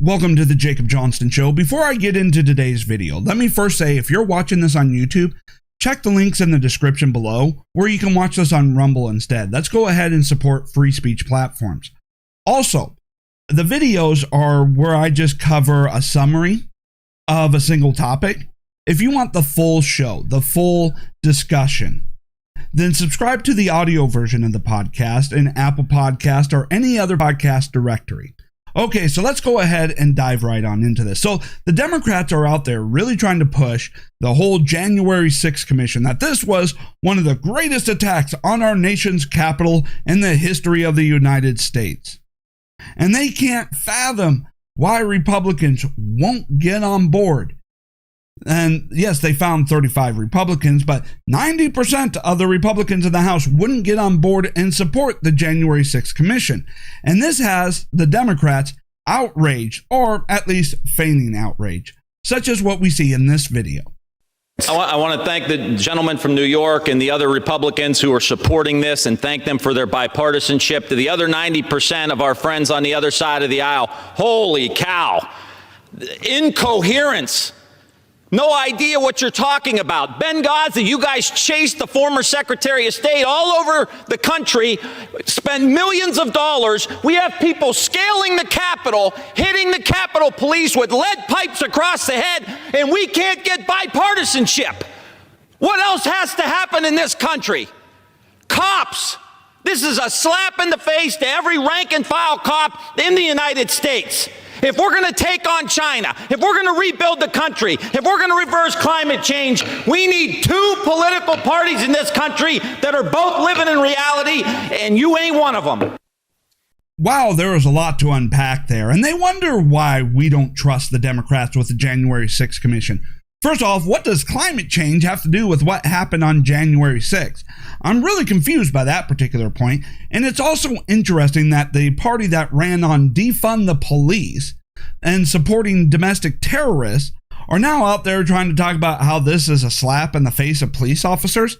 Welcome to the Jacob Johnston Show. Before I get into today's video, let me first say if you're watching this on YouTube, check the links in the description below where you can watch this on Rumble instead. Let's go ahead and support free speech platforms. Also, the videos are where I just cover a summary of a single topic. If you want the full show, the full discussion, then subscribe to the audio version of the podcast in Apple Podcast or any other podcast directory. Okay, so let's go ahead and dive right on into this. So the Democrats are out there really trying to push the whole January 6th Commission, that this was one of the greatest attacks on our nation's capital in the history of the United States. And they can't fathom why Republicans won't get on board. And yes, they found 35 Republicans, but 90% of the Republicans in the House wouldn't get on board and support the January 6th Commission. And this has the Democrats outraged, or at least feigning outrage, such as what we see in this video. I want to thank the gentleman from New York and the other Republicans who are supporting this and thank them for their bipartisanship. To the other 90% of our friends on the other side of the aisle, holy cow, incoherence. No idea what you're talking about. Benghazi, you guys chased the former Secretary of State all over the country, spent millions of dollars. We have people scaling the Capitol, hitting the Capitol Police with lead pipes across the head, and we can't get bipartisanship. What else has to happen in this country? Cops. This is a slap in the face to every rank and file cop in the United States. If we're going to take on China, if we're going to rebuild the country, if we're going to reverse climate change, we need two political parties in this country that are both living in reality, and you ain't one of them. Wow, there was a lot to unpack there, and they wonder why we don't trust the Democrats with the January 6th Commission. First off, what does climate change have to do with what happened on January 6th? I'm really confused by that particular point, and it's also interesting that the party that ran on defund the police and supporting domestic terrorists are now out there trying to talk about how this is a slap in the face of police officers.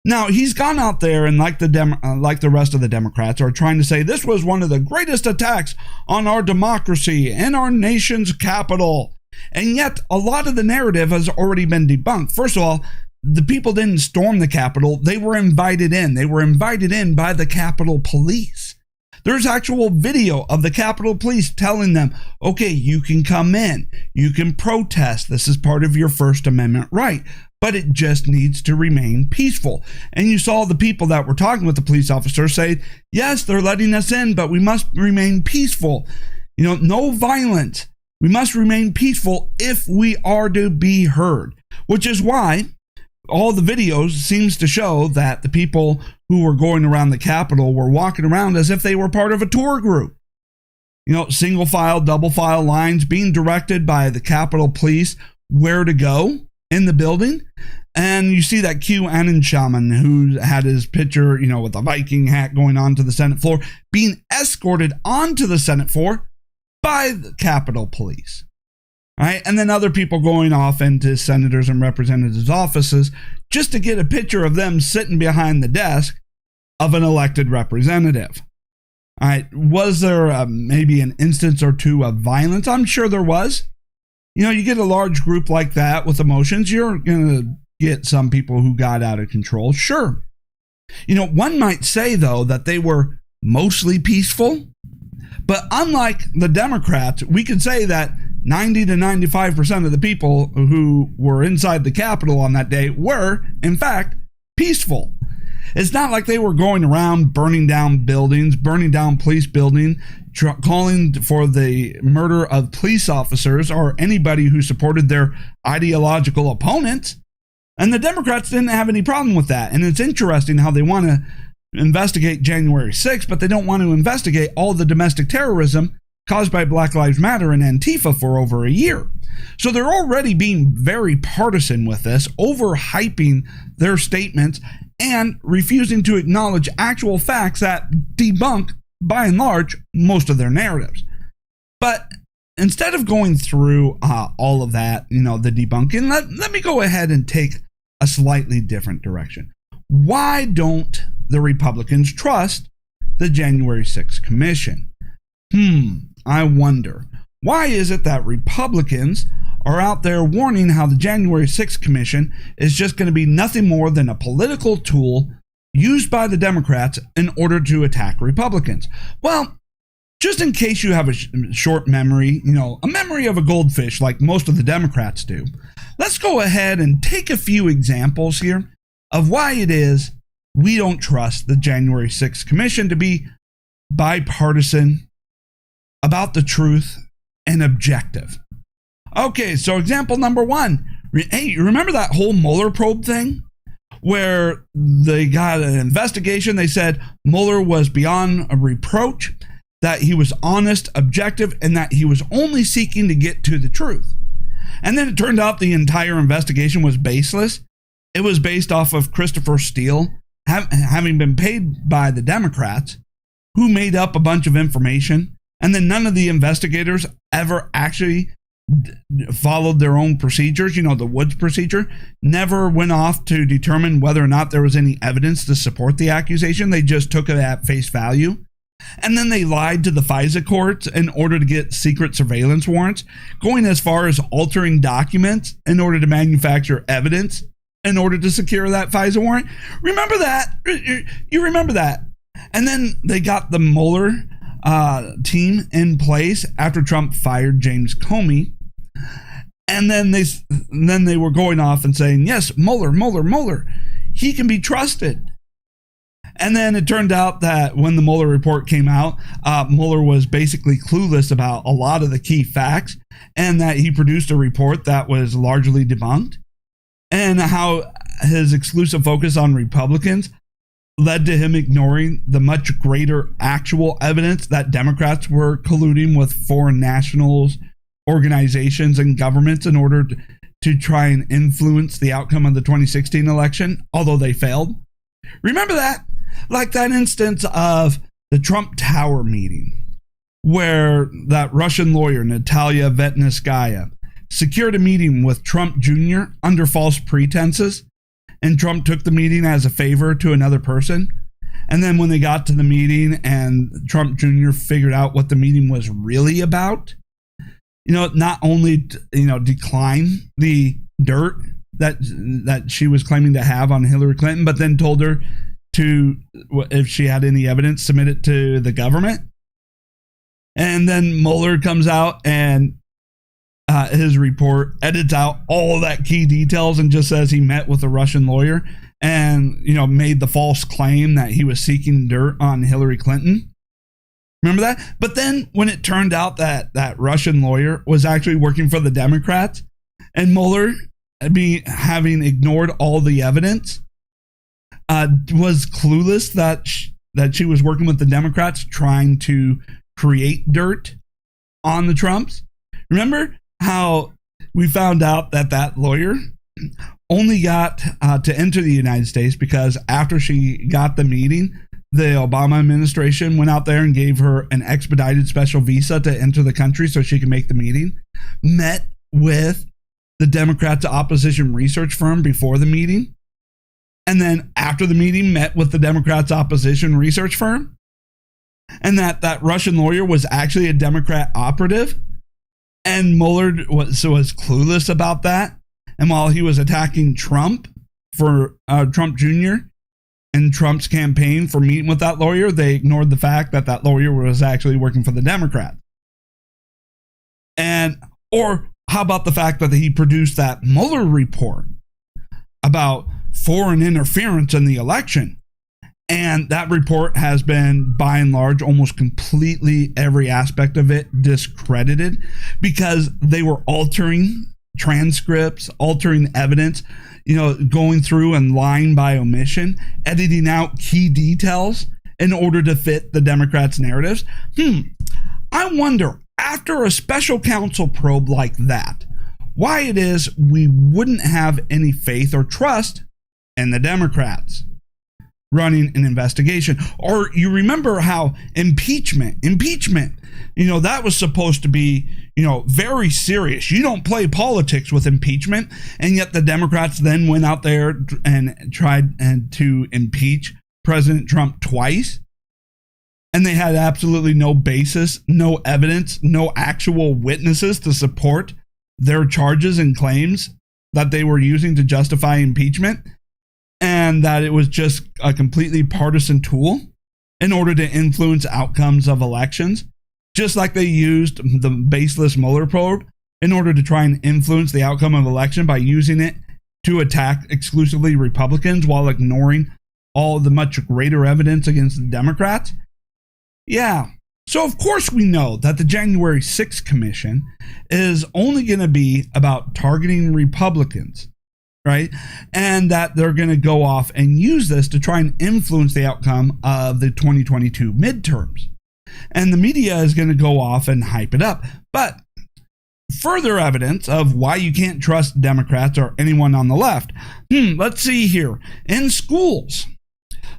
Now, he's gone out there and like the rest of the Democrats are trying to say this was one of the greatest attacks on our democracy and our nation's capital. And yet, a lot of the narrative has already been debunked. First of all, the people didn't storm the Capitol. They were invited in. They were invited in by the Capitol Police. There's actual video of the Capitol Police telling them, okay, you can come in. You can protest. This is part of your First Amendment right. But it just needs to remain peaceful. And you saw the people that were talking with the police officers say, yes, they're letting us in, but we must remain peaceful. No violence. We must remain peaceful if we are to be heard, which is why all the videos seems to show that the people who were going around the Capitol were walking around as if they were part of a tour group. Single file, double file lines being directed by the Capitol Police where to go in the building. And you see that QAnon shaman who had his picture, with a Viking hat going onto the Senate floor, being escorted onto the Senate floor by the Capitol Police. All right, and then other people going off into senators and representatives' offices just to get a picture of them sitting behind the desk of an elected representative. All right, was there maybe an instance or two of violence? I'm sure there was. You get a large group like that with emotions, you're going to get some people who got out of control. Sure. One might say, though, that they were mostly peaceful. But unlike the Democrats, we could say that 90 to 95% of the people who were inside the Capitol on that day were, in fact, peaceful. It's not like they were going around burning down buildings, burning down police buildings, calling for the murder of police officers or anybody who supported their ideological opponents. And the Democrats didn't have any problem with that. And it's interesting how they want to investigate January 6th, but they don't want to investigate all the domestic terrorism caused by Black Lives Matter and Antifa for over a year. So they're already being very partisan with this, overhyping their statements and refusing to acknowledge actual facts that debunk, by and large, most of their narratives. But instead of going through all of that, the debunking, let me go ahead and take a slightly different direction. Why don't the Republicans trust the January 6th Commission? I wonder. Why is it that Republicans are out there warning how the January 6th Commission is just going to be nothing more than a political tool used by the Democrats in order to attack Republicans? Well, just in case you have a short memory, a memory of a goldfish like most of the Democrats do, let's go ahead and take a few examples here of why it is we don't trust the January 6th Commission to be bipartisan, about the truth, and objective. Okay, so example number one. Hey, you remember that whole Mueller probe thing? Where they got an investigation. They said Mueller was beyond a reproach, that he was honest, objective, and that he was only seeking to get to the truth. And then it turned out the entire investigation was baseless. It was based off of Christopher Steele having been paid by the Democrats, who made up a bunch of information. And then none of the investigators ever actually followed their own procedures. The Woods procedure never went off to determine whether or not there was any evidence to support the accusation. They just took it at face value. And then they lied to the FISA courts in order to get secret surveillance warrants, going as far as altering documents in order to manufacture evidence in order to secure that FISA warrant. Remember that? You remember that? And then they got the Mueller team in place after Trump fired James Comey. And then they were going off and saying, yes, Mueller, he can be trusted. And then it turned out that when the Mueller report came out, Mueller was basically clueless about a lot of the key facts, and that he produced a report that was largely debunked, and how his exclusive focus on Republicans led to him ignoring the much greater actual evidence that Democrats were colluding with foreign nationals, organizations, and governments in order to try and influence the outcome of the 2016 election, although they failed. Remember that? Like that instance of the Trump Tower meeting, where that Russian lawyer, Natalia Vetneskaya, secured a meeting with Trump Jr. under false pretenses, and Trump took the meeting as a favor to another person. And then when they got to the meeting and Trump Jr. figured out what the meeting was really about, not only, decline the dirt that she was claiming to have on Hillary Clinton, but then told her to, if she had any evidence, submit it to the government. And then Mueller comes out and his report edits out all that key details and just says he met with a Russian lawyer and, made the false claim that he was seeking dirt on Hillary Clinton. Remember that? But then when it turned out that that Russian lawyer was actually working for the Democrats, and Mueller, having ignored all the evidence, was clueless that she was working with the Democrats trying to create dirt on the Trumps. Remember how we found out that lawyer only got to enter the United States because after she got the meeting, the Obama administration went out there and gave her an expedited special visa to enter the country so she could make the meeting, met with the Democrats' opposition research firm before the meeting, and then after the meeting met with the Democrats' opposition research firm, and that Russian lawyer was actually a Democrat operative. And Mueller was clueless about that. And while he was attacking Trump for Trump Jr. and Trump's campaign for meeting with that lawyer, they ignored the fact that lawyer was actually working for the Democrats. Or how about the fact that he produced that Mueller report about foreign interference in the election? And that report has been, by and large, almost completely every aspect of it discredited because they were altering transcripts, altering evidence, going through and lying by omission, editing out key details in order to fit the Democrats' narratives. I wonder, after a special counsel probe like that, why it is we wouldn't have any faith or trust in the Democrats running an investigation. Or you remember how impeachment, that was supposed to be, very serious. You don't play politics with impeachment. And yet the Democrats then went out there and tried to impeach President Trump twice. and they had absolutely no basis, no evidence, no actual witnesses to support their charges and claims that they were using to justify impeachment, and that it was just a completely partisan tool in order to influence outcomes of elections, just like they used the baseless Mueller probe in order to try and influence the outcome of election by using it to attack exclusively Republicans while ignoring all the much greater evidence against the Democrats. Yeah. So of course we know that the January 6th Commission is only going to be about targeting Republicans, right? And that they're going to go off and use this to try and influence the outcome of the 2022 midterms. And the media is going to go off and hype it up. But further evidence of why you can't trust Democrats or anyone on the left. Let's see here. In schools,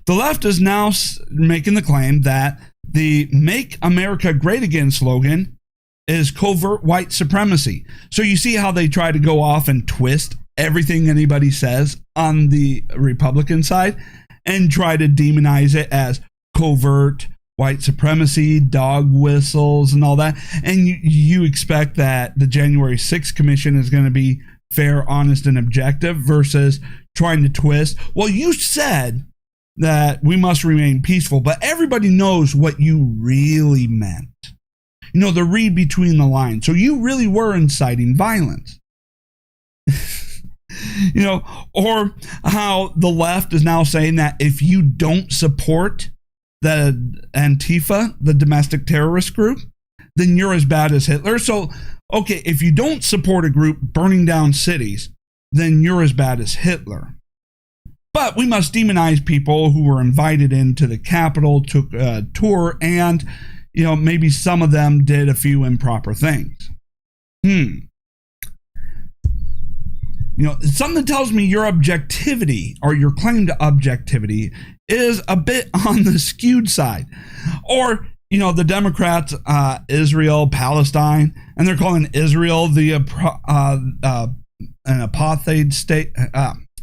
the left is now making the claim that the Make America Great Again slogan is covert white supremacy. So you see how they try to go off and twist everything anybody says on the Republican side and try to demonize it as covert white supremacy, dog whistles, and all that. And you expect that the January 6th Commission is going to be fair, honest, and objective versus trying to twist. Well, you said that we must remain peaceful, but everybody knows what you really meant. You know, the read between the lines. So you really were inciting violence. You know, or how the left is now saying that if you don't support the Antifa, the domestic terrorist group, then you're as bad as Hitler. So, okay, if you don't support a group burning down cities, then you're as bad as Hitler. But we must demonize people who were invited into the Capitol, took a tour, and, you know, maybe some of them did a few improper things. You know, something tells me your objectivity or your claim to objectivity is a bit on the skewed side. Or, you know, the Democrats, Israel, Palestine, and they're calling Israel the an apartheid state.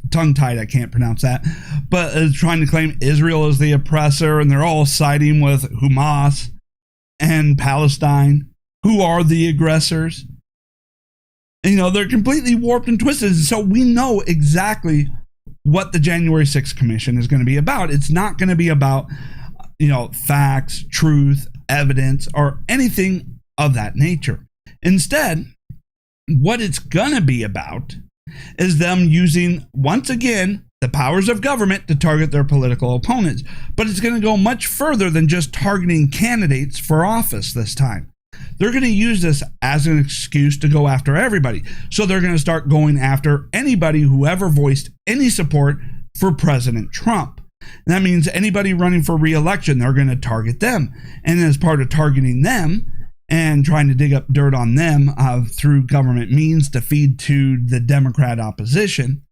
Tongue-tied, I can't pronounce that. But trying to claim Israel is the oppressor, and they're all siding with Hamas and Palestine, who are the aggressors. You know, they're completely warped and twisted. So we know exactly what the January 6th Commission is going to be about. It's not going to be about, you know, facts, truth, evidence, or anything of that nature. Instead, what it's going to be about is them using, once again, the powers of government to target their political opponents. But it's going to go much further than just targeting candidates for office this time. They're going to use this as an excuse to go after everybody. So they're going to start going after anybody who ever voiced any support for President Trump. And that means anybody running for re-election, they're going to target them. And as part of targeting them and trying to dig up dirt on them through government means to feed to the Democrat opposition,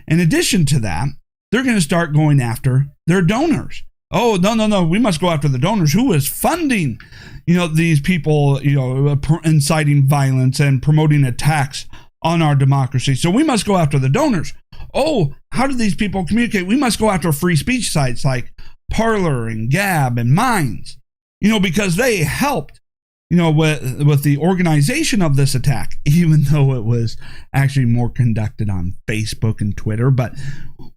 in addition to that, they're going to start going after their donors. Oh, no, we must go after the donors. Who is funding, you know, these people, you know, inciting violence and promoting attacks on our democracy? So we must go after the donors. Oh, how do these people communicate? We must go after free speech sites like Parler and Gab and Minds, you know, because they helped, you know, with the organization of this attack, even though it was actually more conducted on Facebook and Twitter. But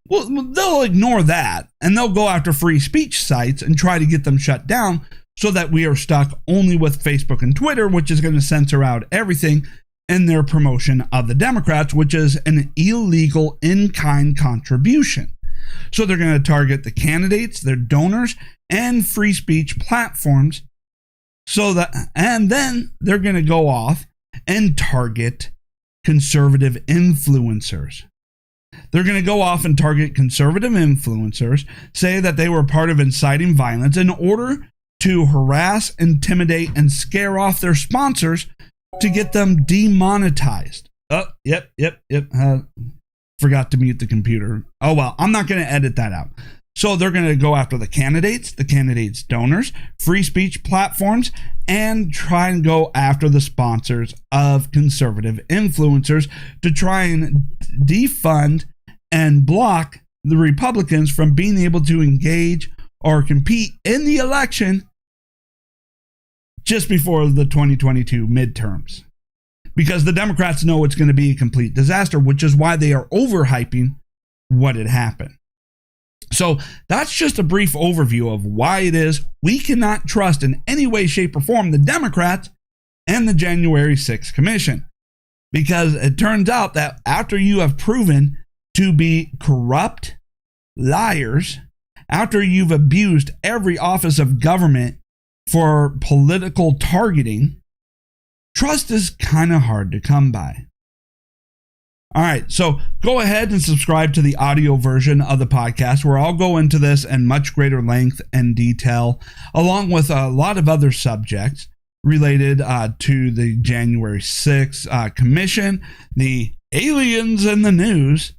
well, they'll ignore that and they'll go after free speech sites and try to get them shut down so that we are stuck only with Facebook and Twitter, which is going to censor out everything in their promotion of the Democrats, which is an illegal in-kind contribution. So they're going to target the candidates, their donors, and free speech platforms. So that, and then they're going to go off and target conservative influencers. They're going to go off and target conservative influencers, say that they were part of inciting violence in order to harass, intimidate, and scare off their sponsors to get them demonetized. Yep. Forgot to mute the computer. Oh, well, I'm not going to edit that out. So they're going to go after the candidates' donors, free speech platforms, and try and go after the sponsors of conservative influencers to try and defund and block the Republicans from being able to engage or compete in the election just before the 2022 midterms. Because the Democrats know it's going to be a complete disaster, which is why they are overhyping what had happened. So that's just a brief overview of why it is we cannot trust in any way, shape, or form the Democrats and the January 6th Commission. Because it turns out that after you have proven to be corrupt liars, after you've abused every office of government for political targeting, trust is kind of hard to come by. All right, so go ahead and subscribe to the audio version of the podcast where I'll go into this in much greater length and detail, along with a lot of other subjects related to the January 6th Commission, the aliens in the news,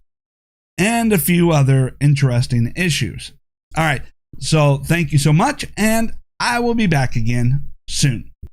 and a few other interesting issues. All right, so thank you so much, and I will be back again soon.